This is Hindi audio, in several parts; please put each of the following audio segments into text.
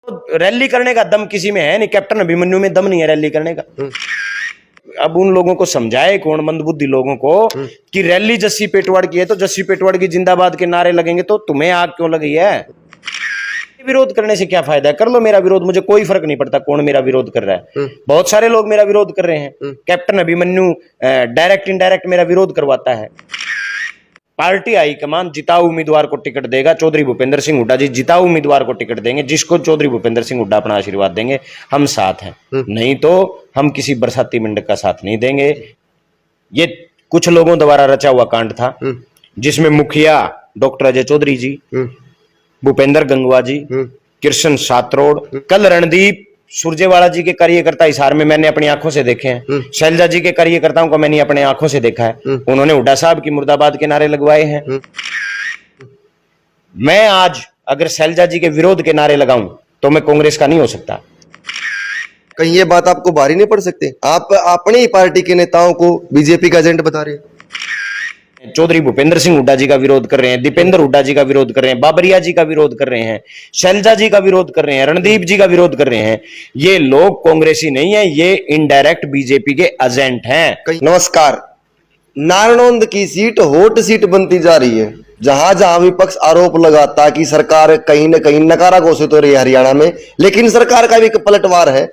रैली करने का दम किसी में है नहीं, कैप्टन अभिमन्यु में दम नहीं है रैली करने का। अब उन लोगों को समझाए कौन, मंदबुद्धि लोगों को, कि रैली जस्सी पेटवाड़ की है तो जस्सी पेटवाड़ की जिंदाबाद के नारे लगेंगे तो तुम्हें आग क्यों लगी है? विरोध करने से क्या फायदा है? कर लो मेरा विरोध, मुझे कोई फर्क नहीं पड़ता कौन मेरा विरोध कर रहा है। बहुत सारे लोग मेरा विरोध कर रहे हैं। कैप्टन अभिमन्यु डायरेक्ट इनडायरेक्ट मेरा विरोध करवाता है। पार्टी हाईकमान जिताऊ उम्मीदवार को टिकट देगा। चौधरी भूपेंद्र सिंह हुड्डा जी जिताऊ उम्मीदवार को टिकट देंगे, जिसको चौधरी भूपेंद्र सिंह हुड्डा अपना आशीर्वाद देंगे, हम साथ हैं। नहीं तो हम किसी बरसाती मेंढक का साथ नहीं देंगे। ये कुछ लोगों द्वारा रचा हुआ कांड था, जिसमें मुखिया डॉक्टर अजय चौधरी जी, भूपेंद्र गंगवा जी, कृष्ण सात्रोड़, कल रणदीप सुरजेवाला जी के कार्यकर्ता हिसार में मैंने अपनी आंखों से देखे हैं। शैलजा जी के कार्यकर्ताओं को मैंने अपने आंखों से देखा है। उन्होंने हुड्डा साहब की मुर्दाबाद के नारे लगवाए हैं। मैं आज अगर शैलजा जी के विरोध के नारे लगाऊं तो मैं कांग्रेस का नहीं हो सकता। कहीं ये बात आपको भारी नहीं पड़ सकती? आप अपनी ही पार्टी के नेताओं को बीजेपी का एजेंट बता रहे हैं। चौधरी भूपेंद्र सिंह हुड्डा जी का विरोध कर रहे हैं, दीपेंद्र हुड्डा जी का विरोध कर रहे हैं, बाबरिया जी का विरोध कर रहे हैं, शैलजा जी का विरोध कर रहे हैं, रणदीप जी का विरोध कर रहे हैं। ये लोग कांग्रेसी नहीं है, ये इनडायरेक्ट बीजेपी के एजेंट हैं। नमस्कार। नारनौंद की सीट हॉट सीट बनती जा रही है, जहां जहां विपक्ष आरोप लगाता कि सरकार कहीं न कहीं नकारा घोषित हो रही है हरियाणा में, लेकिन सरकार का भी एक पलटवार है।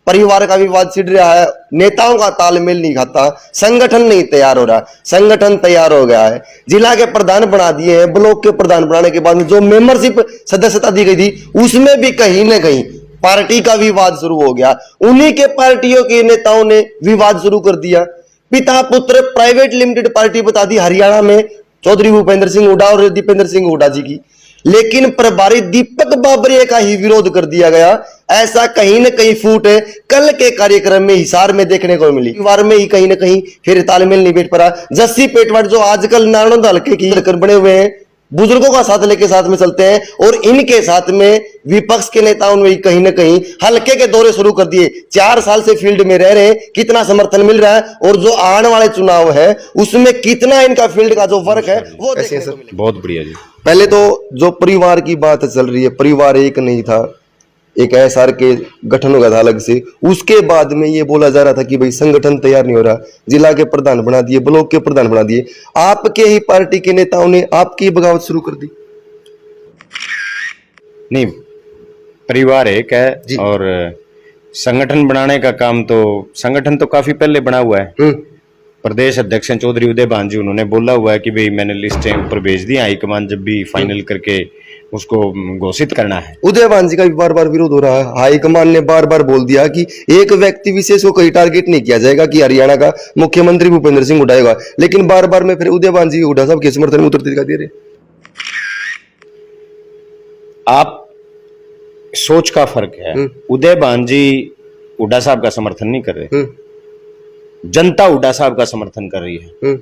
परिवार का विवाद छिड़ रहा है, नेताओं का तालमेल नहीं खाता, संगठन नहीं तैयार हो रहा। संगठन तैयार हो गया है, जिला के प्रधान बना दिए हैं। ब्लॉक के प्रधान बनाने के बाद जो मेंबरशिप सदस्यता दी गई थी, उसमें भी कहीं ना कहीं पार्टी का विवाद शुरू हो गया। उन्हीं के पार्टियों के नेताओं ने विवाद शुरू कर दिया। पिता पुत्र प्राइवेट लिमिटेड पार्टी बता दी हरियाणा में, चौधरी भूपेंद्र सिंह हुड्डा और दीपेंद्र सिंह हुड्डा जी की, लेकिन प्रभारी दीपक बाबरिया का ही विरोध कर दिया गया। ऐसा कहीं न कहीं फूट कल के कार्यक्रम में हिसार में देखने को मिली। परिवार में ही कहीं न कहीं फिर तालमेल नहीं बैठ पा। जस्सी पेटवाड़ जो आजकल नारनौंद हल्के की बने हुए हैं, बुजुर्गों का साथ लेके साथ में चलते हैं, और इनके साथ में विपक्ष के नेताओं ने कहीं ना कहीं हल्के के दौरे शुरू कर दिए। 4 साल से फील्ड में रह रहे हैं, कितना समर्थन मिल रहा है, और जो आने वाले चुनाव है उसमें कितना इनका फील्ड का जो वर्क है वो देखने को मिलेगा। बहुत बढ़िया जी। पहले तो जो परिवार की बात चल रही है, परिवार एक नहीं था, एक एसआर के गठन हो गया था अलग से। उसके बाद में ये बोला जा रहा था कि भाई संगठन तैयार नहीं हो रहा, जिला के प्रधान बना दिए, ब्लॉक के प्रधान बना दिए। आपके ही पार्टी के नेताओं ने आपकी बगावत शुरू कर दी। नहीं, परिवार एक है और संगठन बनाने का काम तो संगठन तो काफी पहले बना हुआ है। प्रदेश अध्यक्ष चौधरी उदय भान जी, उन्होंने बोला हुआ है कि भाई मैंने लिस्टें ऊपर भेज दी, हाईकमान जब भी फाइनल करके उसको घोषित करना है। उदय भान जी का भी बार बार विरोध हो रहा है। हाईकमान ने बार बार बोल दिया कि एक व्यक्ति विशेष को कहीं टारगेट नहीं किया जाएगा कि हरियाणा का मुख्यमंत्री भूपेंद्र सिंह हुड्डा होगा, लेकिन बार बार में फिर उदय भान जी हुड्डा साहब के समर्थन में उतरते दिखाई दे रहे। आप सोच का फर्क है। उदय भान जी हुड्डा साहब का समर्थन नहीं कर रहे, जनता हुड्डा साहब का समर्थन कर रही है।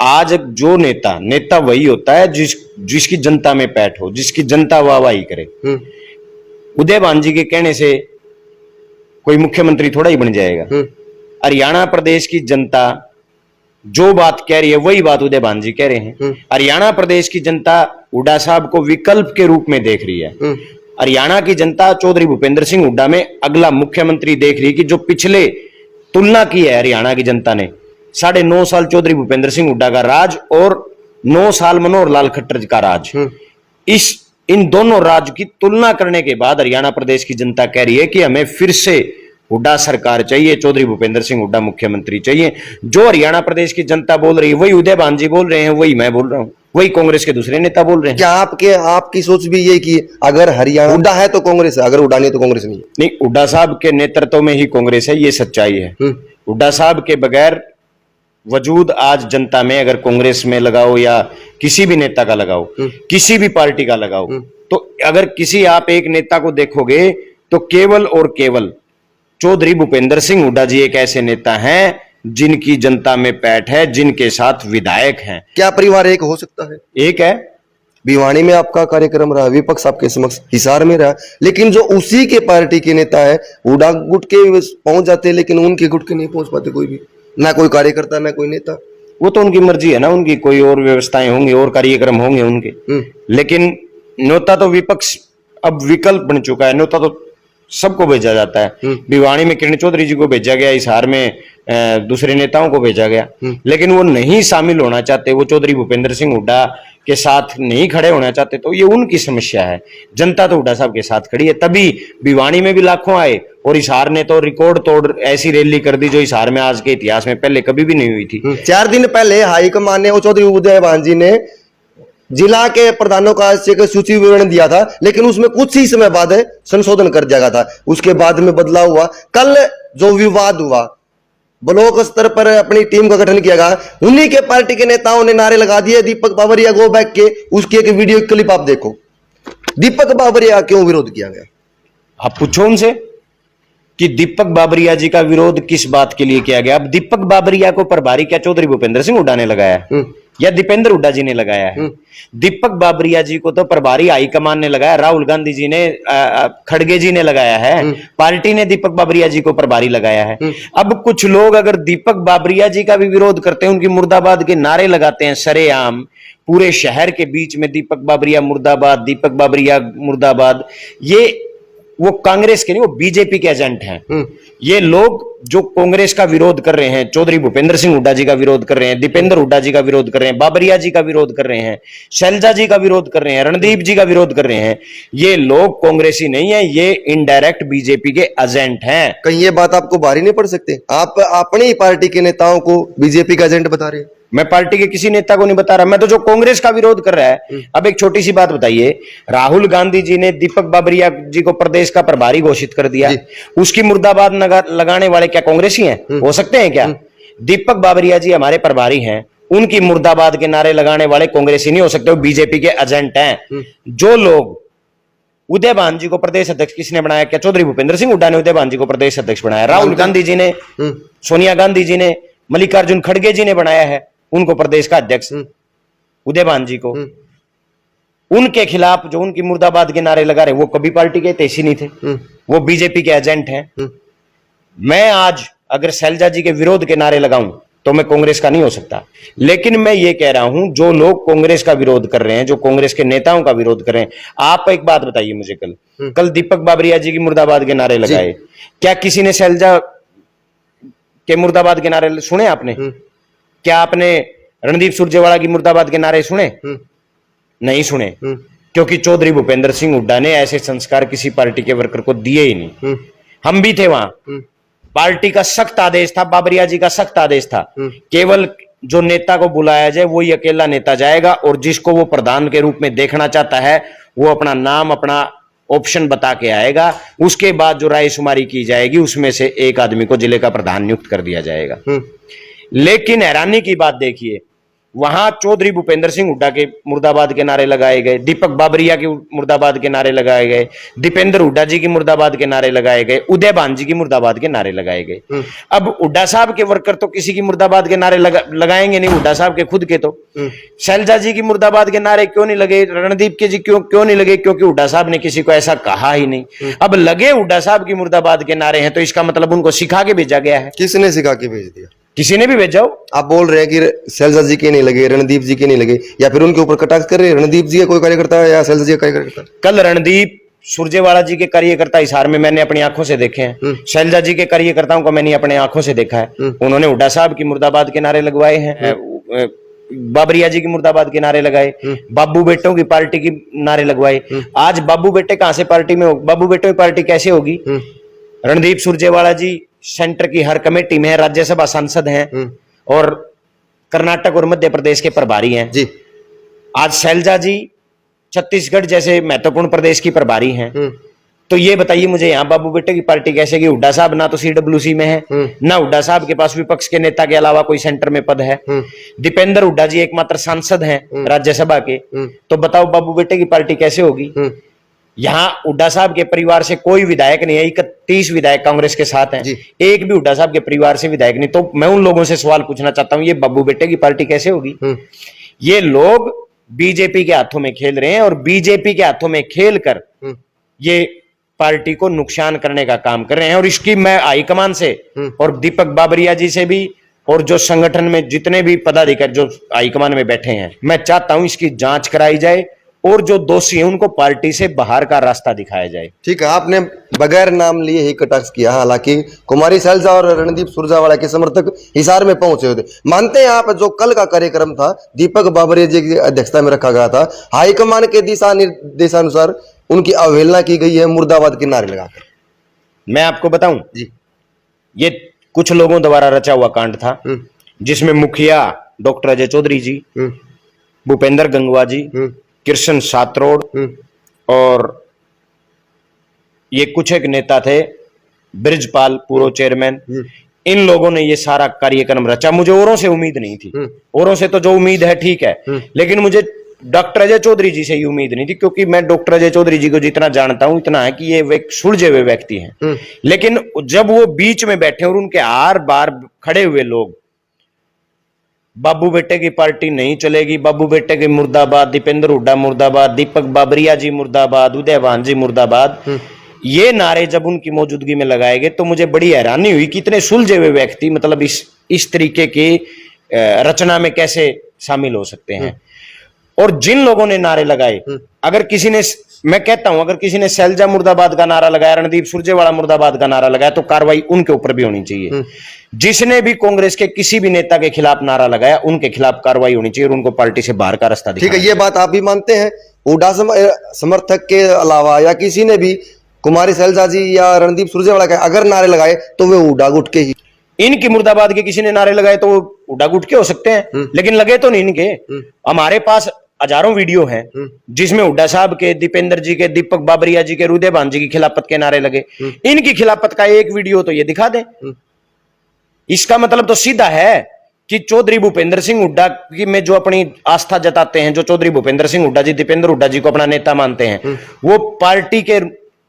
आज जो नेता वही होता है जिसकी जनता में पैठ हो, जिसकी जनता वाहवाही करे। उदय भान जी के कहने से कोई मुख्यमंत्री थोड़ा ही बन जाएगा। हरियाणा प्रदेश की जनता जो बात कह रही है वही बात उदय भान जी कह रहे हैं। हरियाणा प्रदेश की जनता हुड्डा साहब को विकल्प के रूप में देख रही है। हरियाणा की जनता चौधरी भूपेंद्र सिंह हुड्डा में अगला मुख्यमंत्री देख रही है। कि जो पिछले तुलना की है हरियाणा की जनता ने, 9.5 साल चौधरी भूपेंद्र सिंह हुड्डा का राज और 9 साल मनोहर लाल खट्टर का राज, इन दोनों राज की तुलना करने के बाद हरियाणा प्रदेश की जनता कह रही है कि हमें फिर से हुड्डा सरकार चाहिए, चौधरी भूपेंद्र सिंह हुड्डा मुख्यमंत्री चाहिए। जो हरियाणा प्रदेश की जनता बोल रही है वही उदय भान जी बोल रहे हैं, वही मैं बोल रहा हूं, वही कांग्रेस के दूसरे नेता बोल रहे हैं। क्या आपकी सोच भी ये कि अगर हरियाणा हुड्डा है तो कांग्रेस है, अगर हुड्डा नहीं तो कांग्रेस नहीं? नहीं, हुड्डा साहब के नेतृत्व में ही कांग्रेस है, ये सच्चाई है। हुड्डा साहब के बगैर वजूद आज जनता में, अगर कांग्रेस में लगाओ या किसी भी नेता का लगाओ, किसी भी पार्टी का लगाओ, तो अगर किसी आप एक नेता को देखोगे तो केवल और केवल चौधरी भूपेंद्र सिंह हुड्डा जी एक ऐसे नेता हैं जिनकी जनता में पैठ है, जिनके साथ विधायक हैं। क्या परिवार एक हो सकता है? एक है। भिवानी में आपका कार्यक्रम रहा, विपक्ष आपके समक्ष हिसार में रहा, लेकिन जो उसी के पार्टी के नेता है हुड्डा गुट के पहुंच जाते, लेकिन उनके गुट के नहीं पहुंच पाते कोई भी, ना कोई कार्यकर्ता ना कोई नेता। वो तो उनकी मर्जी है ना, उनकी कोई और व्यवस्थाएं होंगी और कार्यक्रम होंगे उनके, लेकिन न्योता तो विपक्ष अब विकल्प बन चुका है। न्योता तो सबको भेजा जाता है। भिवानी में किरण चौधरी जी को भेजा गया, हिसार में दूसरे नेताओं को भेजा गया, लेकिन वो नहीं शामिल होना चाहते, वो चौधरी भूपेंद्र सिंह हुड्डा के साथ नहीं खड़े होना चाहते, तो ये उनकी समस्या है। जनता तो हुड्डा साहब के साथ खड़ी है, तभी भिवानी में भी लाखों आए और हिसार ने तो रिकॉर्ड तोड़ ऐसी रैली कर दी जो हिसार में आज के इतिहास में पहले कभी भी नहीं हुई थी। 4 दिन पहले हाईकमान ने चौधरी उदयभान जी ने जिला के प्रधानों का एक सूची विवरण दिया था, लेकिन उसमें कुछ ही समय बाद संशोधन कर दिया गया था। उसके बाद में बदलाव हुआ। कल जो विवाद हुआ, ब्लॉक स्तर पर अपनी टीम का गठन किया गया, उन्हीं के पार्टी के नेताओं ने नारे लगा दिए दीपक बाबरिया गो बैक के। उसकी एक वीडियो क्लिप आप देखो। दीपक बाबरिया क्यों विरोध किया गया? आप पूछो उनसे कि दीपक बाबरिया जी का विरोध किस बात के लिए किया गया। अब दीपक बाबरिया को प्रभारी क्या चौधरी भूपेंद्र सिंह हुड्डा ने लगाया है या दीपेंद्र हुड्डा जी ने लगाया है? दीपक बाबरिया जी को तो प्रभारी हाईकमान ने लगाया, राहुल गांधी जी ने, खड़गे जी ने लगाया है, पार्टी ने दीपक बाबरिया जी को प्रभारी लगाया है। अब कुछ लोग अगर दीपक बाबरिया जी का भी विरोध करते हैं, उनकी मुर्दाबाद के नारे लगाते हैं सरेआम, पूरे शहर के बीच में दीपक बाबरिया मुर्दाबाद, दीपक बाबरिया मुर्दाबाद, ये वो कांग्रेस के नहीं, वो बीजेपी के एजेंट हैं। ये लोग जो कांग्रेस का विरोध कर रहे हैं, चौधरी भूपेंद्र सिंह हुड्डा जी का विरोध कर रहे हैं, दीपेंद्र हुड्डा जी का विरोध कर रहे हैं, बाबरिया जी का विरोध कर रहे हैं, शैलजा जी का विरोध कर रहे हैं, रणदीप जी का विरोध कर रहे हैं, ये लोग कांग्रेसी नहीं है, ये इनडायरेक्ट बीजेपी के एजेंट हैं। कहीं ये बात आपको भारी नहीं पड़ सकती? आप अपनी ही पार्टी के नेताओं को बीजेपी का एजेंट बता रहे हैं। मैं पार्टी के किसी नेता को नहीं बता रहा, मैं तो जो कांग्रेस का विरोध कर रहा है। अब एक छोटी सी बात बताइए, राहुल गांधी जी ने दीपक बाबरिया जी को प्रदेश का प्रभारी घोषित कर दिया, उसकी मुर्दाबाद लगाने वाले क्या कांग्रेसी हैं? हो सकते हैं क्या? दीपक बाबरिया जी हमारे प्रभारी हैं, उनकी मुर्दाबाद के नारे लगाने वाले कांग्रेसी नहीं हो सकते, वो बीजेपी के एजेंट हैं। जो लोग उदयभान जी को प्रदेश अध्यक्ष किसने बनाया? क्या चौधरी भूपेंद्र सिंह हुड्डा ने उदयभान जी को प्रदेश अध्यक्ष बनाया? राहुल गांधी जी ने, सोनिया गांधी जी ने, मल्लिकार्जुन खड़गे जी ने बनाया है उनको प्रदेश का अध्यक्ष, उदयभान जी को। उनके खिलाफ जो उनकी मुर्दाबाद के नारे लगा रहे, वो कभी पार्टी के तेजी नहीं थे, वो बीजेपी के एजेंट हैं। मैं आज अगर शैलजा जी के विरोध के नारे लगाऊं तो मैं कांग्रेस का नहीं हो सकता, लेकिन मैं ये कह रहा हूं जो लोग कांग्रेस का विरोध कर रहे हैं, जो कांग्रेस के नेताओं का विरोध कर रहे हैं, आप एक बात बताइए मुझे, कल दीपक बाबरिया जी की मुर्दाबाद के नारे लगाए, क्या किसी ने शैलजा के मुर्दाबाद के नारे सुने आपने? क्या आपने रणदीप सुरजेवाला की मुर्दाबाद के नारे सुने? नहीं सुने, क्योंकि चौधरी भूपेंद्र सिंह हुड्डा ने ऐसे संस्कार किसी पार्टी के वर्कर को दिए ही नहीं। हम भी थे वहां, पार्टी का सख्त आदेश था, बाबरिया जी का सख्त आदेश था, केवल जो नेता को बुलाया जाए वही अकेला नेता जाएगा, और जिसको वो प्रधान के रूप में देखना चाहता है वो अपना नाम, अपना ऑप्शन बता के आएगा। उसके बाद जो रायशुमारी की जाएगी उसमें से एक आदमी को जिले का प्रधान नियुक्त कर दिया जाएगा। लेकिन हैरानी की बात देखिए, वहां चौधरी भूपेंद्र सिंह हुड्डा के मुर्दाबाद के नारे लगाए गए, दीपक बाबरिया के मुर्दाबाद के नारे लगाए गए, दीपेंद्र हुड्डा जी की मुर्दाबाद के नारे लगाए गए, उदयभान जी की मुर्दाबाद के नारे लगाए गए। अब हुड्डा साहब के वर्कर तो किसी की मुर्दाबाद के नारे लगाएंगे नहीं, हुड्डा साहब के खुद के तो। शैलजा जी की मुर्दाबाद के नारे क्यों नहीं लगे? रणदीप के जी क्यों नहीं लगे? क्योंकि हुड्डा साहब ने किसी को ऐसा कहा ही नहीं। अब लगे हुड्डा साहब की मुर्दाबाद के नारे हैं तो इसका मतलब उनको सिखा के भेजा गया है। किसने सिखा के भेज दिया? किसी ने भी भेजा हो। आप बोल रहे हैं कि शैलजा जी के नहीं लगे, रणदीप जी के नहीं लगे, या फिर उनके ऊपर कटाक्ष कर रहे हैं? रणदीप जी का कोई कार्यकर्ता है या शैलजा जी का कार्यकर्ता? कल रणदीप सुरजेवाला जी के कार्यकर्ता हिसार में मैंने अपनी आंखों से देखे हैं, शैलजा जी के कार्यकर्ताओं को मैंने अपने आंखों से देखा है। उन्होंने हुड्डा साहब की मुर्दाबाद के नारे लगवाए हैं, बाबरिया जी की मुर्दाबाद के नारे लगाए, बाबू बेटों की पार्टी की नारे लगवाए। आज बाबू बेटे कहां से पार्टी में हो? बाबू बेटों की पार्टी कैसे होगी? रणदीप सुरजेवाला जी सेंटर की हर कमेटी में है, राज्यसभा सांसद हैं और कर्नाटक और मध्य प्रदेश के प्रभारी हैं जी। आज शैलजा जी छत्तीसगढ़ जैसे महत्वपूर्ण प्रदेश की प्रभारी हैं। तो ये बताइए मुझे, यहाँ बाबू बेटे की पार्टी कैसे? कि हुड्डा साहब ना तो सीडब्ल्यूसी में है, ना हुड्डा साहब के पास विपक्ष के नेता के अलावा कोई सेंटर में पद है। दीपेंद्र हुड्डा जी एकमात्र सांसद हैं राज्यसभा के, तो बताओ बाबू बेटे की पार्टी कैसे होगी? यहाँ हुड्डा साहब के परिवार से कोई विधायक नहीं है, 31 विधायक कांग्रेस के साथ हैं, एक भी हुड्डा साहब के परिवार से विधायक नहीं। तो मैं उन लोगों से सवाल पूछना चाहता हूं, ये बाबू बेटे की पार्टी कैसे होगी? ये लोग बीजेपी के हाथों में खेल रहे हैं और बीजेपी के हाथों में खेलकर ये पार्टी को नुकसान करने का काम कर रहे हैं। और इसकी मैं हाईकमान से और दीपक बाबरिया जी से भी, और जो संगठन में जितने भी पदाधिकारी जो हाईकमान में बैठे हैं, मैं चाहता हूं इसकी जांच कराई जाए और जो दोषी हैं उनको पार्टी से बाहर का रास्ता दिखाया जाए। ठीक है, आपने बगैर नाम लिए ही कटाक्ष किया। हालांकि कुमारी सैलजा और रणदीप सुरजेवाला के समर्थक हिसार में पहुंचे हुए थे। मानते हैं आप जो कल का कार्यक्रम था दीपक बाबरिया जी की अध्यक्षता में रखा गया था, हाईकमान के दिशा निर्देशानुसार उनकी अवहेलना की गई है मुर्दाबाद के नारे लगाकर। मैं आपको बताऊं जी, ये कुछ लोगों द्वारा रचा हुआ कांड था, जिसमें मुखिया डॉक्टर अजय चौधरी जी, भूपेंद्र गंगवा जी, कृष्ण सातरोड और ये कुछ एक नेता थे, ब्रिजपाल पूर्व चेयरमैन, इन लोगों ने ये सारा कार्यक्रम रचा। मुझे औरों से उम्मीद नहीं थी, औरों से तो जो उम्मीद है ठीक है, लेकिन मुझे डॉक्टर अजय चौधरी जी से ये उम्मीद नहीं थी, क्योंकि मैं डॉक्टर अजय चौधरी जी को जितना जानता हूं इतना है कि ये सुलझे हुए व्यक्ति हैं। लेकिन जब वो बीच में बैठे और उनके आर बार खड़े हुए लोग बाबू बेटे की पार्टी नहीं चलेगी, बाबू बेटे की मुर्दाबाद, दीपेंद्र हुड्डा मुर्दाबाद, दीपक बाबरिया जी मुर्दाबाद, उदयभान जी मुर्दाबाद, ये नारे जब उनकी मौजूदगी में लगाए गए तो मुझे बड़ी हैरानी हुई कि इतने सुलझे हुए व्यक्ति मतलब इस तरीके की रचना में कैसे शामिल हो सकते हैं। और जिन लोगों ने नारे लगाए, अगर किसी ने, मैं कहता हूं, अगर किसी ने सैलजा मुर्दाबाद का नारा लगाया, रणदीप सुरजेवाला मुर्दाबाद का नारा लगाया, तो कार्रवाई उनके ऊपर भी होनी चाहिए। जिसने भी कांग्रेस के किसी भी नेता के खिलाफ नारा लगाया उनके खिलाफ कार्रवाई होनी चाहिए और उनको पार्टी से बाहर का रास्ता दिखाना। ठीक है, ये बात आप भी मानते हैं? हुड्डा समर्थक के अलावा या किसी ने भी कुमारी सैलजा जी या रणदीप सुरजेवाला के अगर नारे लगाए तो वे हुड्डा गुट के ही। इनकी मुर्दाबाद के किसी ने नारे लगाए तो वो हुड्डा गुट के हो सकते हैं, लेकिन लगे तो नहीं इनके। हमारे पास हजारों वीडियो हैं जिसमें हुड्डा साहब के, दीपेंद्र जी के, दीपक बाबरिया जी के, उदयभान जी की खिलाफत के नारे लगे। इनकी खिलाफत का एक वीडियो तो ये दिखा दें। इसका मतलब तो सीधा है कि चौधरी भूपेंद्र सिंह हुड्डा की में जो अपनी आस्था जताते हैं, जो चौधरी भूपेंद्र सिंह हुड्डा जी दीपेंद्र हुड्डा जी को अपना नेता मानते हैं, वो पार्टी के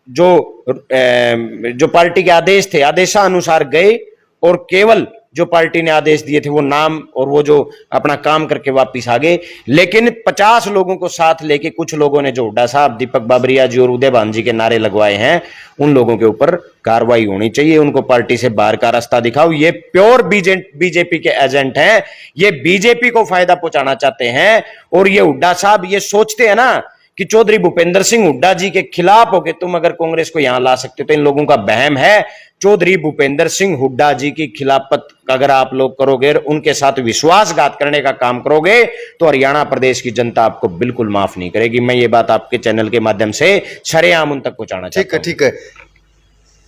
जो पार्टी के आदेश थे, आदेशानुसार गए और केवल जो पार्टी ने आदेश दिए थे वो नाम और वो जो अपना काम करके वापिस आ गए। लेकिन 50 लोगों को साथ लेके कुछ लोगों ने जो हुड्डा साहब, दीपक बाबरिया जी और उदयभान जी के नारे लगवाए हैं, उन लोगों के ऊपर कार्रवाई होनी चाहिए। उनको पार्टी से बाहर का रास्ता दिखाओ। ये प्योर बीजेपी के एजेंट हैं, ये बीजेपी को फायदा पहुंचाना चाहते हैं। और ये हुड्डा साहब ये सोचते हैं ना कि चौधरी भूपेंद्र सिंह हुड्डा जी के खिलाफ होकर तुम अगर कांग्रेस को यहां ला सकते हो, तो इन लोगों का बहम है। चौधरी भूपेंद्र सिंह हुड्डा जी की खिलाफत अगर आप लोग करोगे, उनके साथ विश्वासघात करने का काम करोगे, तो हरियाणा प्रदेश की जनता आपको बिल्कुल माफ नहीं करेगी। मैं ये बात आपके चैनल के माध्यम से सरेआम उन तक पहुंचाना चाहता हूं। ठीक है।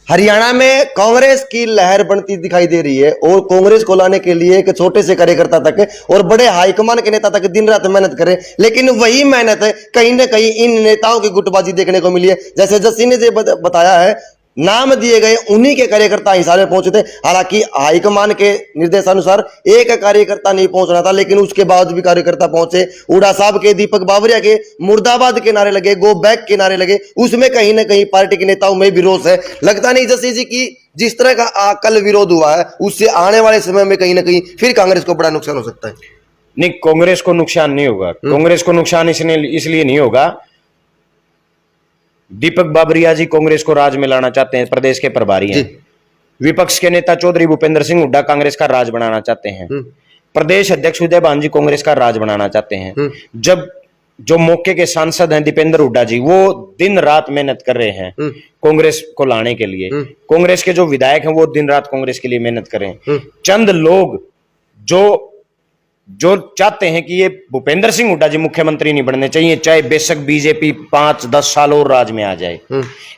हरियाणा में कांग्रेस की लहर बनती दिखाई दे रही है और कांग्रेस को लाने के लिए एक छोटे से कार्यकर्ता तक और बड़े हाईकमान के नेता तक दिन रात मेहनत करे, लेकिन वही मेहनत कहीं ना कहीं इन नेताओं की गुटबाजी देखने को मिली है। जैसे जस्सी ने बताया है, नाम दिए गए उन्हीं के कार्यकर्ता हिसार में पहुंचे थे। हालांकि हाईकमान के निर्देशानुसार एक कार्यकर्ता नहीं पहुंचना था, लेकिन उसके बाद भी कार्यकर्ता पहुंचे। हुड्डा साहब के, दीपक बाबरिया के मुर्दाबाद के नारे लगे, गो बैक के नारे लगे। उसमें कहीं ना कहीं पार्टी के नेताओं में भी रोष है। लगता नहीं जस्सी जी की जिस तरह का कल विरोध हुआ है, उससे आने वाले समय में कहीं ना कहीं फिर कांग्रेस को बड़ा नुकसान हो सकता है। नहीं, कांग्रेस को नुकसान नहीं होगा। कांग्रेस को नुकसान इसलिए नहीं होगा, दीपक बाबरिया जी कांग्रेस को राज में लाना चाहते हैं, प्रदेश के प्रभारी हैं। विपक्ष के नेता चौधरी भूपेंद्र सिंह हुड्डा कांग्रेस का राज बनाना चाहते हैं। प्रदेश अध्यक्ष उदयभान जी कांग्रेस का राज बनाना चाहते हैं। जब जो मौके के सांसद हैं दीपेंद्र हुड्डा जी, वो दिन रात मेहनत कर रहे हैं कांग्रेस को लाने के लिए। कांग्रेस के जो विधायक हैं वो दिन रात कांग्रेस के लिए मेहनत कर रहे हैं। चंद लोग जो चाहते हैं कि ये भूपेंद्र सिंह हुड्डा जी मुख्यमंत्री नहीं बनने चाहिए, चाहे बेशक बीजेपी 5-10 साल और राज में आ जाए।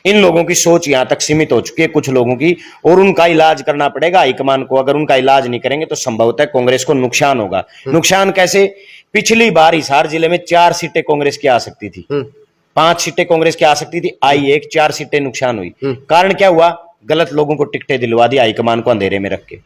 इन लोगों की सोच यहां तक सीमित हो चुकी है, कुछ लोगों की, और उनका इलाज करना पड़ेगा हाईकमान को। अगर उनका इलाज नहीं करेंगे तो संभवतः कांग्रेस को नुकसान होगा। नुकसान कैसे? पिछली बार हिसार जिले में 4 सीटें कांग्रेस की आ सकती थी, 5 सीटें कांग्रेस की आ सकती थी, आई एक, 4 सीटें नुकसान हुई। कारण क्या हुआ? गलत लोगों को टिकटें दिलवा दी हाईकमान को अंधेरे में रख के,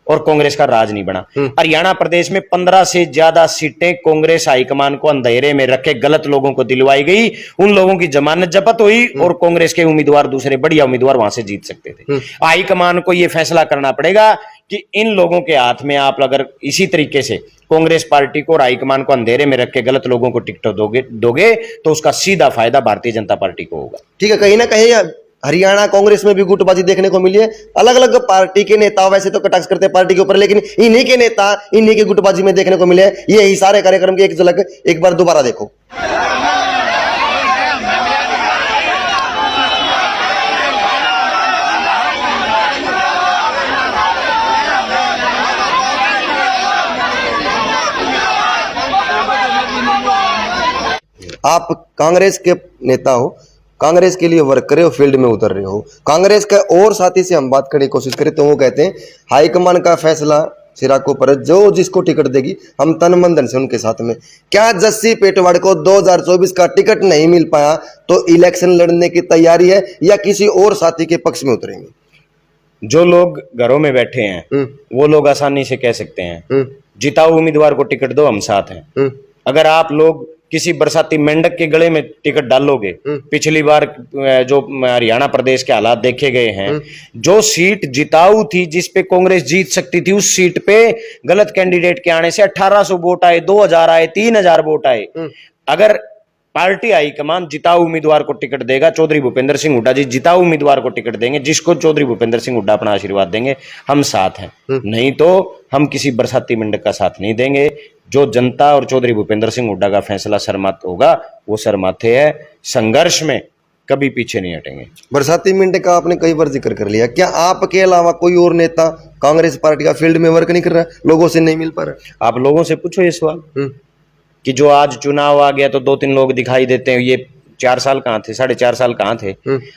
और कांग्रेस का राज नहीं बना। हरियाणा प्रदेश में 15 से ज्यादा सीटें कांग्रेस हाईकमान को अंधेरे में रखे गलत लोगों को दिलवाई गई। उन लोगों की जमानत जब्त हुई और कांग्रेस के उम्मीदवार, दूसरे बढ़िया उम्मीदवार वहां से जीत सकते थे। हाईकमान को यह फैसला करना पड़ेगा कि इन लोगों के हाथ में आप अगर इसी तरीके से कांग्रेस पार्टी को और हाईकमान को अंधेरे में रख के गलत लोगों को टिकट दोगे तो उसका सीधा फायदा भारतीय जनता पार्टी को होगा। ठीक है, कहीं ना कहीं हरियाणा कांग्रेस में भी गुटबाजी देखने को मिली है। अलग अलग पार्टी के नेता वैसे तो कटाक्ष करते हैं पार्टी के ऊपर, लेकिन इन्हीं के नेता इन्हीं की गुटबाजी में देखने को मिले हैं। ये ही सारे कार्यक्रम की एक झलक एक बार दोबारा देखो। आप कांग्रेस के नेता हो, कांग्रेस के लिए वर्क करे हो, फील्ड में उतर रहे हो। कांग्रेस के और साथी से हम बात करने की कोशिश करें तो वो कहते हैं हाईकमान का फैसला सिराको पर, जो जिसको टिकट देगी हम तन मन धन से उनके साथ में। क्या जस्सी पेटवाड़ को 2024 का टिकट नहीं मिल पाया तो इलेक्शन लड़ने की तैयारी है या किसी और साथी के पक्ष में उतरेंगे? जो लोग घरों में बैठे हैं वो लोग आसानी से कह सकते हैं जिताओ उम्मीदवार को टिकट दो, हम साथ हैं। अगर आप लोग किसी बरसाती मेंढक के गले में टिकट डालोगे, पिछली बार जो हरियाणा प्रदेश के हालात देखे गए हैं, जो सीट जिताऊ थी जिस पे कांग्रेस जीत सकती थी, उस सीट पे गलत कैंडिडेट के आने से 1800 वोट आए, 2000 आए, 3000 वोट आए। अगर पार्टी हाईकमान जिताऊ उम्मीदवार को टिकट देगा, चौधरी भूपेंद्र सिंह हुड्डा जी जिताऊ उम्मीदवार को टिकट देंगे, जिसको चौधरी भूपेंद्र सिंह हुड्डा अपना आशीर्वाद देंगे, हम साथ हैं। नहीं तो हम किसी बरसाती मेंढक का साथ नहीं देंगे। जो जनता और चौधरी भूपेंद्र सिंह हुड्डा का फैसला सरमत होगा वो सरमाथे है। संघर्ष में कभी पीछे नहीं हटेंगे। बरसाती मेंढक का आपने कई बार जिक्र कर लिया, क्या आपके अलावा कोई और नेता कांग्रेस पार्टी का फील्ड में वर्क नहीं कर रहा, लोगों से नहीं मिल पा रहा? आप लोगों से पूछो ये सवाल कि जो आज चुनाव आ गया तो 2-3 लोग दिखाई देते हैं, ये 4 साल कहाँ थे, 4.5 साल कहाँ थे?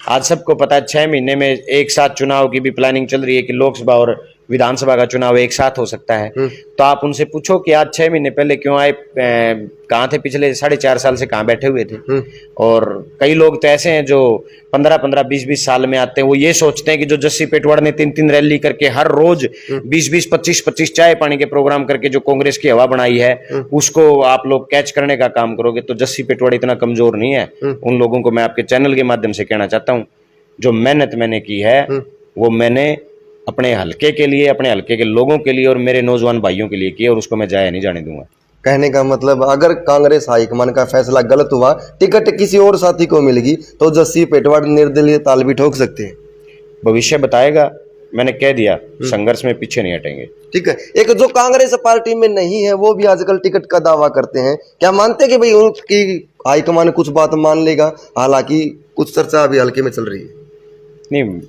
आज सबको पता है 6 महीने में एक साथ चुनाव की भी प्लानिंग चल रही है कि लोकसभा और विधानसभा का चुनाव एक साथ हो सकता है। तो आप उनसे पूछो कि आज 6 महीने पहले क्यों आए, कहाँ थे, पिछले 4.5 साल से कहाँ बैठे हुए थे? और कई लोग तो ऐसे हैं जो 15-15, 20-20 साल में आते हैं। वो ये सोचते हैं कि जो जस्सी पेटवाड़ ने 3-3 रैली करके हर रोज 20-20, 25-25 चाय पानी के प्रोग्राम करके जो कांग्रेस की हवा बनाई है, उसको आप लोग कैच करने का काम करोगे तो जस्सी पेटवाड़ इतना कमजोर नहीं है। उन लोगों को मैं आपके चैनल के माध्यम से कहना चाहता हूँ, जो मेहनत मैंने की है वो मैंने अपने हलके के लिए, अपने हलके के लोगों के लिए और मेरे नौजवान भाइयों के लिए किया, और उसको मैं जाया नहीं जाने दूंगा। कहने का मतलब, अगर कांग्रेस हाईकमान का फैसला गलत हुआ, टिकट किसी और साथी को मिलेगी तो जस्सी पेटवाड़ निर्दलीय ताल भी ठोक सकते हैं। भविष्य बताएगा। मैंने कह दिया, संघर्ष में पीछे नहीं हटेंगे। ठीक है, एक जो कांग्रेस पार्टी में नहीं है वो भी आजकल टिकट का दावा करते हैं, क्या मानते हैं कि भाई उनकी हाईकमान कुछ बात मान लेगा? हालांकि कुछ चर्चा अभी हल्के में चल रही है। नहीं,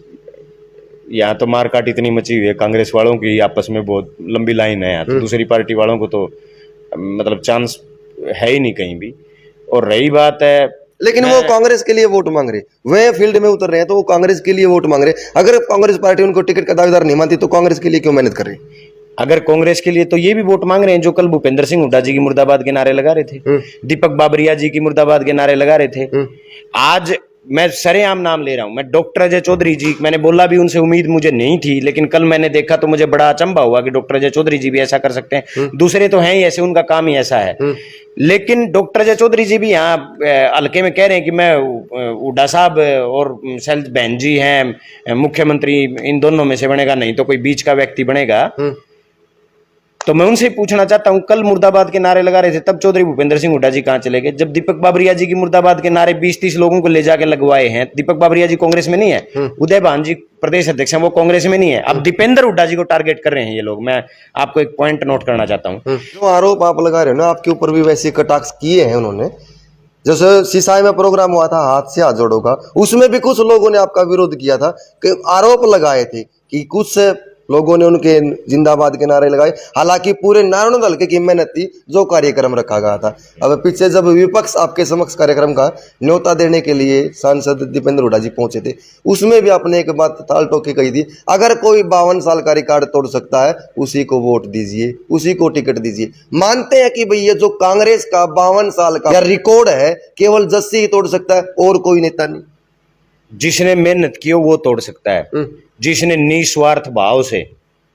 यहाँ तो मारकाट इतनी मची हुई है, कांग्रेस वालों की आपस में बहुत लंबी लाइन है। तो दूसरी पार्टी वालों को तो मतलब चांस है ही नहीं कहीं भी। और रही बात है, लेकिन वो कांग्रेस के लिए वोट मांग रहे, वे फील्ड में उतर रहे हैं तो वो कांग्रेस के लिए वोट मांग रहे। अगर कांग्रेस पार्टी उनको टिकट का दावेदार नहीं मानती तो कांग्रेस के लिए क्यों मेहनत कर रही? अगर कांग्रेस के लिए तो ये भी वोट मांग रहे हैं जो कल भूपेंद्र सिंह हुड्डा जी की मुर्दाबाद के नारे लगा रहे थे, दीपक बाबरिया जी की मुर्दाबाद के नारे लगा रहे थे। आज मैं सरेआम नाम ले रहा हूं, मैं डॉक्टर अजय चौधरी जी, मैंने बोला भी उनसे उम्मीद मुझे नहीं थी, लेकिन कल मैंने देखा तो मुझे बड़ा अचंभा हुआ कि डॉक्टर अजय चौधरी जी भी ऐसा कर सकते हैं। दूसरे तो हैं ही ऐसे, उनका काम ही ऐसा है। लेकिन डॉक्टर अजय चौधरी जी भी यहाँ हल्के में कह रहे हैं कि मैं हुड्डा साहब और शैलज बहन जी हैं मुख्यमंत्री, इन दोनों में से बनेगा, नहीं तो कोई बीच का व्यक्ति बनेगा। तो मैं उनसे पूछना चाहता हूं, कल मुर्दाबाद के नारे लगा रहे थे तब चौधरी भूपेंद्र सिंह हुड्डा जी कहां चले गए? जब दीपक बाबरिया जी की मुर्दाबाद के नारे 20-30 लोगों को ले जाके लगवाए हैं, दीपक बाबरिया जी कांग्रेस में नहीं है, उदय भान जी प्रदेश अध्यक्ष हैं, वो कांग्रेस में नहीं है। अब दीपेंद्र हुड्डा जी को टारगेट कर रहे हैं ये लोग। मैं आपको एक पॉइंट नोट करना चाहता हूँ। जो आरोप आप लगा रहे हो ना, आपके ऊपर भी वैसे कटाक्ष किए हैं उन्होंने। जैसे सिसाई में प्रोग्राम हुआ था हाथ से हाथ जोड़ोगा, उसमें भी कुछ लोगों ने आपका विरोध किया था कि आरोप लगाए थे कि कुछ लोगों ने उनके जिंदाबाद के नारे लगाए। हालांकि पूरे नारायण दल की मेहनत थी जो कार्यक्रम रखा गया था। अब पीछे जब विपक्ष आपके समक्ष कार्यक्रम का न्योता देने के लिए सांसद दीपेंद्र हुड्डा जी पहुंचे थे, उसमें भी आपने एक बात ताल ठोक के कही थी, अगर कोई 52 साल का रिकॉर्ड तोड़ सकता है उसी को वोट दीजिए, उसी को टिकट दीजिए। मानते हैं कि भाई ये जो कांग्रेस का 52 साल का रिकॉर्ड है केवल जस्सी ही तोड़ सकता है और कोई नेता नहीं? जिसने मेहनत की हो वो तोड़ सकता है, जिसने निस्वार्थ भाव से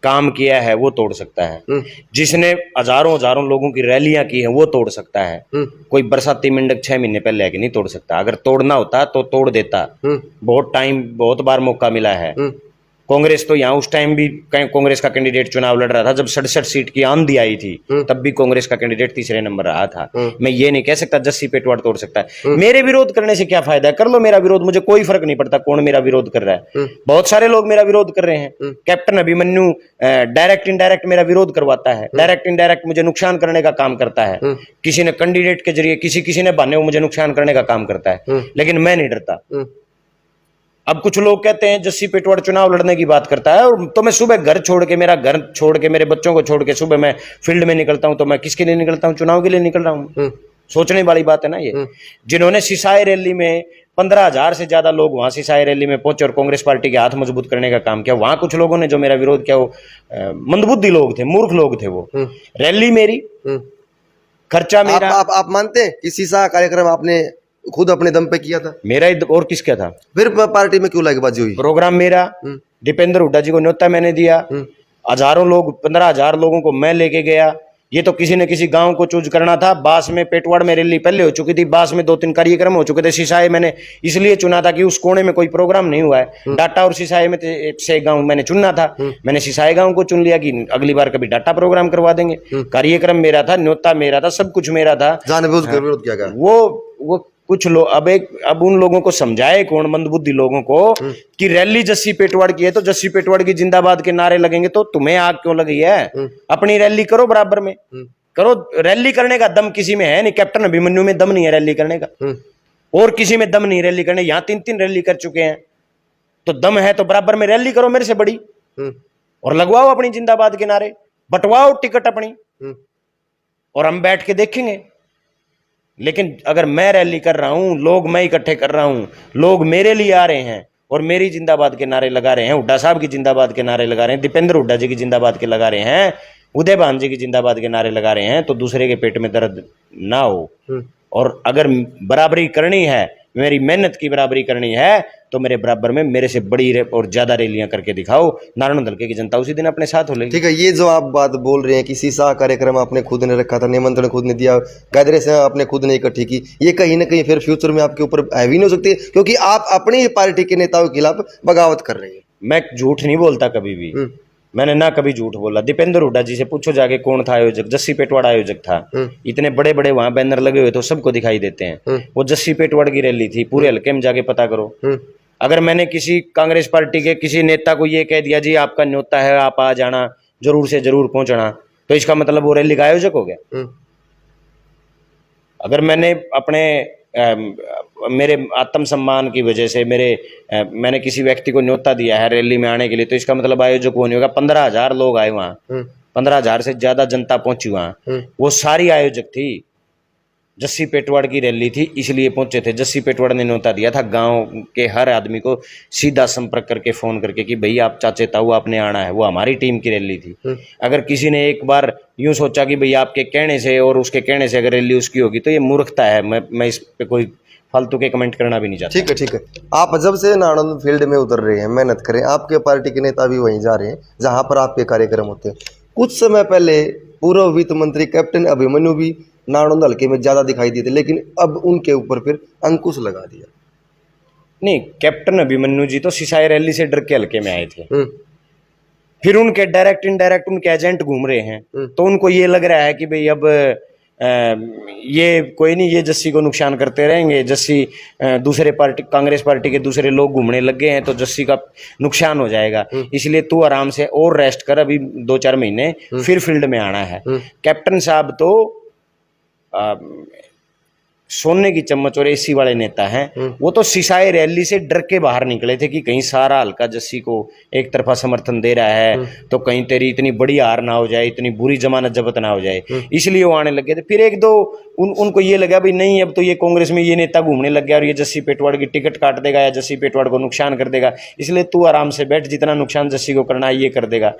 काम किया है वो तोड़ सकता है, जिसने हजारों हजारों लोगों की रैलियां की है वो तोड़ सकता है। कोई बरसाती मेंढक 6 महीने पहले आके नहीं तोड़ सकता। अगर तोड़ना होता तो तोड़ देता। बहुत टाइम, बहुत बार मौका मिला है। कांग्रेस तो यहाँ उस टाइम भी कांग्रेस का कैंडिडेट चुनाव लड़ रहा था जब 67 सीट की आंधी आई थी, तब भी कांग्रेस का कैंडिडेट तीसरे नंबर रहा था। मैं ये नहीं कह सकता जस्सी पेटवाड़ तोड़ सकता है। मेरे विरोध करने से क्या फायदा है? कर लो मेरा विरोध, मुझे कोई फर्क नहीं पड़ता कौन मेरा विरोध कर रहा है। बहुत सारे लोग मेरा विरोध कर रहे हैं। कैप्टन अभिमन्यु डायरेक्ट इनडायरेक्ट मेरा विरोध करवाता है, डायरेक्ट इनडायरेक्ट मुझे नुकसान करने का काम करता है। किसी ने कैंडिडेट के जरिए, किसी ने बहाने मुझे नुकसान करने का काम करता है, लेकिन मैं नहीं डरता। अब कुछ लोग कहते हैं जस्सी पेटवाड़ चुनाव लड़ने की बात करता है, और तो मैं सुबह घर छोड़ के, मेरा घर छोड़ के, मेरे बच्चों को छोड़ के सुबह मैं फील्ड में निकलता हूं, तो मैं किसके लिए निकलता हूं? चुनाव के लिए निकल रहा हूं। सोचने वाली बात है ना ये। जिन्होंने सिसाई रैली में 15,000 से ज्यादा लोग वहां सिसाई रैली में पहुंचे और कांग्रेस पार्टी के हाथ मजबूत करने का काम किया, वहां कुछ लोगों ने जो मेरा विरोध किया वो मंदबुद्धि लोग थे, मूर्ख लोग थे। वो रैली मेरी, खर्चा मेरा। आप मानते हैं कि सीसा कार्यक्रम आपने खुद अपने दम पे किया था? मेरा ही और किसका था? फिर पार्टी में क्यों लाएबाजी हुई? प्रोग्राम मेरा, दीपेंद्र हुड्डा जी को न्योता मैंने दिया, हजारों लोग, 15,000 लोगों को मैं लेके गया। ये तो किसी न किसी गांव को चूज करना था। बास में, पेटवाड़ में रैली पहले हो चुकी थी, बास में 2-3 कार्यक्रम हो चुके थे। सिसाई मैंने इसलिए चुना था कि उस कोने में कोई प्रोग्राम नहीं हुआ है। डाटा और सिसाई में से गांव मैंने चुनना था। मैंने सिसाई गांव को चुन लिया कि अगली बार कभी डाटा प्रोग्राम करवा देंगे। कार्यक्रम मेरा था, न्योता मेरा था, सब कुछ मेरा था। जानबूझ कर विरोध किया गया। वो कुछ लोग, अब उन लोगों को समझाए कौन, मंदबुद्धि लोगों को, कि रैली जस्सी पेटवाड़ की है तो जस्सी पेटवाड़ की जिंदाबाद के नारे लगेंगे, तो तुम्हें आग क्यों लगी है? अपनी रैली करो, बराबर में करो। रैली करने का दम किसी में है नहीं। कैप्टन अभिमन्यु में दम नहीं है रैली करने का, और किसी में दम नहीं रैली करने। यहां 3-3 रैली कर चुके हैं, तो दम है तो बराबर में रैली करो मेरे से बड़ी, और लगवाओ अपनी जिंदाबाद के नारे, बंटवाओ टिकट अपनी, और हम बैठ के देखेंगे। लेकिन अगर मैं रैली कर रहा हूं, लोग मैं इकट्ठे कर रहा हूं, लोग मेरे लिए आ रहे हैं और मेरी जिंदाबाद के नारे लगा रहे हैं, हुड्डा साहब की जिंदाबाद के नारे लगा रहे हैं, दीपेंद्र हुड्डा जी की जिंदाबाद के लगा रहे हैं, उदय भान जी की जिंदाबाद के नारे लगा रहे हैं, तो दूसरे के पेट में दर्द ना हो। और अगर बराबरी करनी है, मेरी मेहनत की बराबरी करनी है, तो मेरे बराबर में मेरे से बड़ी और ज्यादा रैलियां करके दिखाओ। नारायण दल की जनता उसी दिन अपने साथ हो लेगी। ठीक है, ये जो आप बात बोल रहे हैं कि सीसा कार्यक्रम आपने खुद ने रखा था, निमंत्रण खुद ने दिया, गादरे से आपने खुद ने इकट्ठी की, ये कहीं ना कहीं फिर फ्यूचर में आपके ऊपर हैवी नहीं हो सकती, क्योंकि आप अपनी पार्टी के नेताओं के खिलाफ बगावत कर रहे हैं? मैं झूठ नहीं बोलता कभी भी, मैंने ना कभी झूठ बोला। दीपेंद्र हुड्डा जी से पूछो जाके कौन था आयोजक। जस्सी पेटवाड़ आयोजक था। इतने बड़े बड़े वहां बैनर लगे हुए तो सबको दिखाई देते हैं। वो जस्सी पेटवाड़ की रैली थी, पूरे हल्के में जाके पता करो। अगर मैंने किसी कांग्रेस पार्टी के किसी नेता को ये कह दिया जी आपका न्योता है, आप आ जाना, जरूर से जरूर पहुंचना, तो इसका मतलब वो रैली का आयोजक हो गया। अगर मैंने अपने मेरे आत्मसम्मान की वजह से मैंने किसी व्यक्ति को न्योता दिया है रैली में आने के लिए, तो इसका मतलब आयोजक वो नहीं होगा। 15,000 लोग आए वहां, 15,000 से ज्यादा जनता पहुंची वहां, वो सारी आयोजक थी। जस्सी पेटवाड़ की रैली थी इसलिए पहुंचे थे। जस्सी पेटवाड़ ने न्योता दिया था गांव के हर आदमी को सीधा संपर्क करके, फोन करके कि भाई आप चाचे ताऊ आपने आना है। वो हमारी टीम की रैली थी। अगर किसी ने एक बार यूं सोचा कि भाई आपके कहने से और उसके कहने से अगर रैली उसकी होगी, तो ये मूर्खता है। मैं इस पे कोई फालतू के कमेंट करना भी नहीं चाहता। ठीक है, ठीक है। आप जब से नारायण फील्ड में उतर रहे हैं, मेहनत करें, आपके पार्टी के नेता भी वहीं जा रहे हैं जहां पर आपके कार्यक्रम होते हैं। कुछ समय पहले पूर्व वित्त मंत्री कैप्टन अभिमन्यु भी नारायण हल्के में ज्यादा दिखाई दिए थे, लेकिन अब उनके ऊपर फिर अंकुश लगा दिया। नहीं, कैप्टन अभिमन्यु जी तो सिसाई रैली से डर के हल्के में आए थे। फिर उनके डायरेक्ट इनडायरेक्ट उनके एजेंट घूम रहे हैं, तो उनको ये लग रहा है कि भाई अब ये कोई नहीं, ये जस्सी को नुकसान करते रहेंगे। जस्सी दूसरे पार्टी, कांग्रेस पार्टी के दूसरे लोग घूमने लग गए हैं तो जस्सी का नुकसान हो जाएगा, इसलिए तू आराम से और रेस्ट कर, अभी 2-4 महीने फिर फील्ड में आना है। कैप्टन साहब तो सोने की चम्मच और एसी वाले नेता हैं। वो तो सिसाई रैली से डर के बाहर निकले थे कि कहीं सारा हल्का जस्सी को एक तरफा समर्थन दे रहा है, तो कहीं तेरी इतनी बड़ी हार ना हो जाए, इतनी बुरी जमानत जब्त ना हो जाए, इसलिए वो आने लगे थे। फिर एक दो उनको ये लगा भाई नहीं, अब तो ये कांग्रेस में ये नेता घूमने लग गया और ये जस्सी पेटवाड़ की टिकट काट देगा या जस्सी पेटवाड़ को नुकसान कर देगा, इसलिए तू आराम से बैठ, जितना नुकसान जस्सी को करना है ये कर देगा।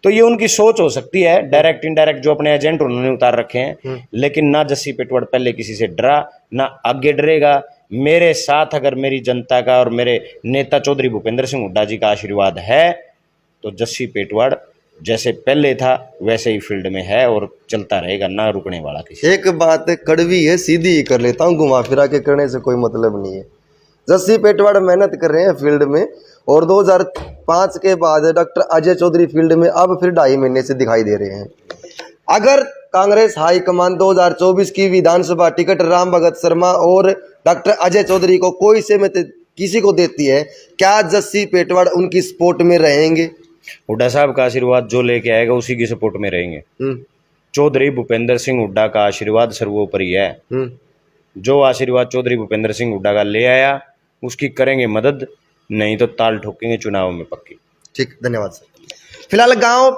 तो ये उनकी सोच हो सकती है, डायरेक्ट इनडायरेक्ट जो अपने एजेंट उन्होंने उतार रखे हैं। लेकिन ना जस्सी पेटवाड़ पहले किसी से डरा, ना आगे डरेगा। मेरे साथ अगर मेरी जनता का और मेरे नेता चौधरी भूपेंद्र सिंह हुड्डा जी का आशीर्वाद है, तो जस्सी पेटवाड़ जैसे पहले था वैसे ही फील्ड में है और चलता रहेगा, ना रुकने वाला किसी। एक बात कड़वी है, सीधी ही कर लेता हूँ, घुमा फिरा के करने से कोई मतलब नहीं है। जस्सी पेटवाड़ मेहनत कर रहे हैं फील्ड में, और 2005 के बाद डॉक्टर अजय चौधरी फील्ड में अब फिर 2.5 महीने से दिखाई दे रहे हैं। अगर कांग्रेस हाईकमान 2024 की विधानसभा टिकट राम भगत शर्मा और डॉक्टर अजय चौधरी को कोई से में किसी को देती है, क्या जस्सी पेटवाड़ उनकी सपोर्ट में रहेंगे? हुड्डा साहब का आशीर्वाद जो लेके आएगा उसी की सपोर्ट में रहेंगे। चौधरी भूपेंद्र सिंह हुड्डा का आशीर्वाद सर्वोपरि है। जो आशीर्वाद चौधरी भूपेंद्र सिंह हुड्डा का ले आया उसकी करेंगे मदद, नहीं तो ताल ठोकेंगे चुनाव में पक्की। ठीक, धन्यवाद सर। फिलहाल गांव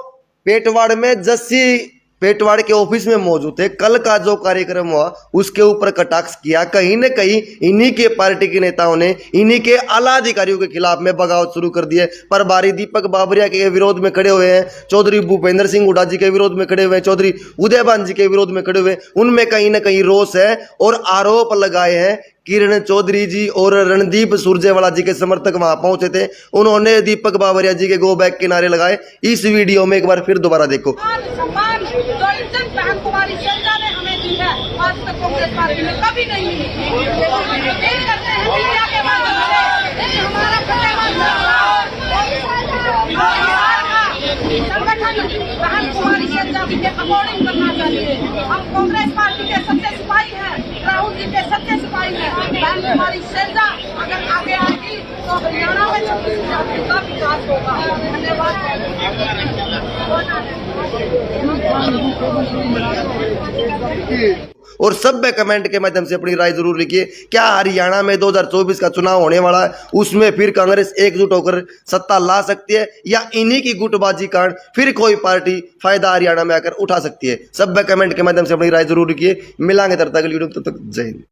पेटवाड़ में जस्सी पेटवाड़ के ऑफिस में मौजूद थे। कल का जो कार्यक्रम हुआ उसके ऊपर कटाक्ष किया। कहीं न कहीं इन्हीं के पार्टी के नेताओं ने इन्हीं के आला अधिकारियों के खिलाफ में बगावत शुरू कर दी है। प्रभारी दीपक बाबरिया के विरोध में खड़े हुए हैं, चौधरी भूपेंद्र सिंह हुड्डा जी के विरोध में खड़े हुए हैं, चौधरी उदयभान जी के विरोध में खड़े हुए हैं। उनमें कहीं न कहीं रोष है और आरोप लगाए हैं। किरण चौधरी जी और रणदीप सुरजेवाला जी के समर्थक वहां पहुंचे थे। उन्होंने दीपक बाबरिया जी के गो बैक के नारे लगाए। इस वीडियो में एक बार फिर दोबारा देखो। जो इज्जत बहन कुमारी शैलजा ने हमें दी है, आज तक कांग्रेस पार्टी में कभी नहीं मिली। अपील करते हैं मीडिया के माध्यम से, यदि हमारा संगठन बहन कुमारी शैलजा जी के अकॉर्डिंग करना चाहिए। हम कांग्रेस पार्टी के सच्चे सिपाही हैं, राहुल जी के सच्चे सिपाही हैं। बहन कुमारी शैलजा अगर आगे आएगी तो हरियाणा में 26,000 का विकास होगा। धन्यवाद। और सभ्य कमेंट के माध्यम से अपनी राय जरूर लिखिए। क्या हरियाणा में 2024 का चुनाव होने वाला है, उसमें फिर कांग्रेस एकजुट होकर सत्ता ला सकती है, या इन्हीं की गुटबाजी कारण फिर कोई पार्टी फायदा हरियाणा में आकर उठा सकती है? सभ्य कमेंट के माध्यम से अपनी राय जरूर लिखिए। मिलांगे तब तक वीडियो, तब तक जय हिंद।